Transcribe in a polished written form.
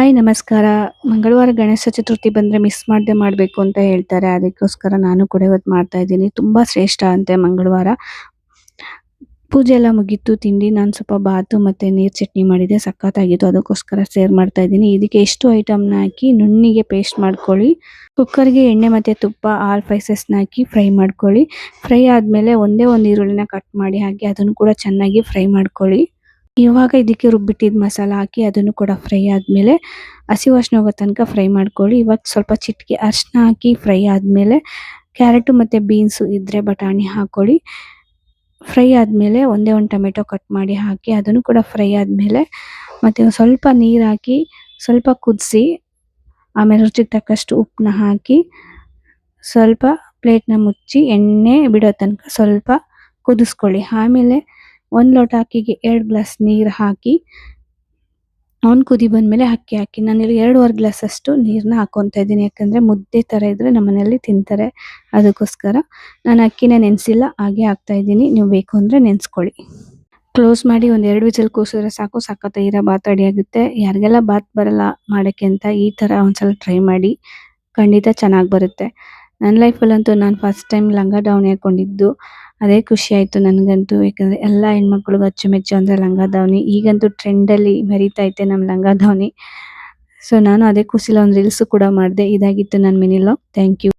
Hi ನಮಸ್ಕಾರ. ಮಂಗಳವಾರ ಗಣೇಶ ಚತುರ್ಥಿ ಬಂದ್ರೆ ಮಿಸ್ ಮಾಡದೆ ಮಾಡಬೇಕು ಅಂತ ಹೇಳ್ತಾರೆ. ಅದಕ್ಕೋಸ್ಕರ ನಾನು ಕೂಡ ಇವತ್ತು ಮಾಡ್ತಾ ಇದ್ದೀನಿ. ತುಂಬಾ ಶ್ರೇಷ್ಠ ಅಂತೆ ಮಂಗಳವಾರ. ಪೂಜೆ ಎಲ್ಲ ಮುಗೀತು, ತಿಂಡಿ ನಾನು ಸ್ವಲ್ಪ ಬಾತು ಮತ್ತೆ ನೀರ್ ಚಟ್ನಿ ಮಾಡಿದೆ, ಸಖತ್ತಾಗಿತ್ತು. ಅದಕ್ಕೋಸ್ಕರ ಶೇರ್ ಮಾಡ್ತಾ ಇದ್ದೀನಿ. ಇದಕ್ಕೆ ಎಷ್ಟು ಐಟಮ್ನ ಹಾಕಿ ನುಣ್ಣಿಗೆ ಪೇಸ್ಟ್ ಮಾಡ್ಕೊಳ್ಳಿ. ಕುಕ್ಕರ್ಗೆ ಎಣ್ಣೆ ಮತ್ತೆ ತುಪ್ಪ ಆಲ್ ಸ್ಪೈಸಸ್ನ ಹಾಕಿ ಫ್ರೈ ಮಾಡ್ಕೊಳ್ಳಿ. ಫ್ರೈ ಆದಮೇಲೆ ಒಂದೇ ಒಂದು ಈರುಳ್ಳಿನ ಕಟ್ ಮಾಡಿ ಹಾಕಿ ಅದನ್ನು ಕೂಡ ಚೆನ್ನಾಗಿ ಫ್ರೈ ಮಾಡ್ಕೊಳ್ಳಿ. ಇವಾಗ ಇದಕ್ಕೆ ರುಬ್ಬಿಟ್ಟಿದ್ದ ಮಸಾಲ ಹಾಕಿ ಅದನ್ನು ಕೂಡ ಫ್ರೈ ಆದಮೇಲೆ ಹಸಿ ವಾಸನೆ ಹೋಗೋ ತನಕ ಫ್ರೈ ಮಾಡ್ಕೊಳ್ಳಿ. ಇವಾಗ ಸ್ವಲ್ಪ ಚಿಟಿಕೆ ಅರಿಶಿನ ಹಾಕಿ ಫ್ರೈ ಆದಮೇಲೆ ಕ್ಯಾರೆಟು ಮತ್ತು ಬೀನ್ಸು ಇದ್ದರೆ ಬಟಾಣಿ ಹಾಕ್ಕೊಳ್ಳಿ. ಫ್ರೈ ಆದಮೇಲೆ ಒಂದೇ ಒಂದು ಟೊಮೆಟೊ ಕಟ್ ಮಾಡಿ ಹಾಕಿ ಅದನ್ನು ಕೂಡ ಫ್ರೈ ಆದಮೇಲೆ ಮತ್ತು ಸ್ವಲ್ಪ ನೀರು ಹಾಕಿ ಸ್ವಲ್ಪ ಕುದಿಸಿ ಆಮೇಲೆ ರುಚಿಗೆ ತಕ್ಕಷ್ಟು ಉಪ್ಪನ್ನ ಹಾಕಿ ಸ್ವಲ್ಪ ಪ್ಲೇಟ್ನ ಮುಚ್ಚಿ ಎಣ್ಣೆ ಬಿಡೋ ತನಕ ಸ್ವಲ್ಪ ಕುದಿಸ್ಕೊಳ್ಳಿ. ಆಮೇಲೆ 1 ಲೋಟ ಅಕ್ಕಿಗೆ 2 ಗ್ಲಾಸ್ ನೀರು ಹಾಕಿ ಒಂದು ಕುದಿ ಬಂದಮೇಲೆ ಅಕ್ಕಿ ಹಾಕಿ. ನಾನಿಲ್ಲಿ 2.5 ಗ್ಲಾಸ್ ಅಷ್ಟು ನೀರನ್ನ ಹಾಕೊತಾ ಇದ್ದೀನಿ, ಯಾಕಂದರೆ ಮುದ್ದೆ ಥರ ಇದ್ದರೆ ನಮ್ಮ ಮನೆಯಲ್ಲಿ ತಿಂತಾರೆ. ಅದಕ್ಕೋಸ್ಕರ ನಾನು ಅಕ್ಕಿನ ನೆನೆಸಿಲ್ಲ, ಹಾಗೆ ಹಾಕ್ತಾ ಇದ್ದೀನಿ. ನೀವು ಬೇಕು ಅಂದರೆ ನೆನೆಸ್ಕೊಳ್ಳಿ. ಕ್ಲೋಸ್ ಮಾಡಿ ಒಂದು 2 ವಿಸಿಲ್ ಕೂಸಿದ್ರೆ ಸಾಕು, ಸಖತ್ತಾಗಿರೋ ಬಾತ್ ರೆಡಿ ಆಗುತ್ತೆ. ಯಾರಿಗೆಲ್ಲ ಬಾತ್ ಬರಲ್ಲ ಮಾಡೋಕ್ಕೆ ಅಂತ ಈ ಥರ ಒಂದ್ಸಲ ಟ್ರೈ ಮಾಡಿ, ಖಂಡಿತ ಚೆನ್ನಾಗಿ ಬರುತ್ತೆ. ನನ್ನ ಲೈಫಲ್ಲಂತೂ ನಾನು ಫಸ್ಟ್ ಟೈಮ್ ಲಂಗ ದಾವಣಿ ಹಾಕ್ಕೊಂಡಿದ್ದು, ಅದೇ ಖುಷಿ ಆಯಿತು ನನಗಂತೂ. ಯಾಕಂದರೆ ಎಲ್ಲ ಹೆಣ್ಮಕ್ಳಿಗೂ ಅಚ್ಚುಮೆಚ್ಚು ಅಂದರೆ ಲಂಗ ದಾವಣಿ. ಈಗಂತೂ ಟ್ರೆಂಡಲ್ಲಿ ಮೆರೀತಾ ಐತೆ ನಮ್ಮ ಲಂಗ ದಾವಣಿ. ಸೊ ನಾನು ಅದೇ ಖುಷಿಲಿ ಒಂದು ರೀಲ್ಸು ಕೂಡ ಮಾಡಿದೆ. ಇದಾಗಿತ್ತು ನನ್ನ ಮಿನಿ ವ್ಲಾಗ್. Thank you.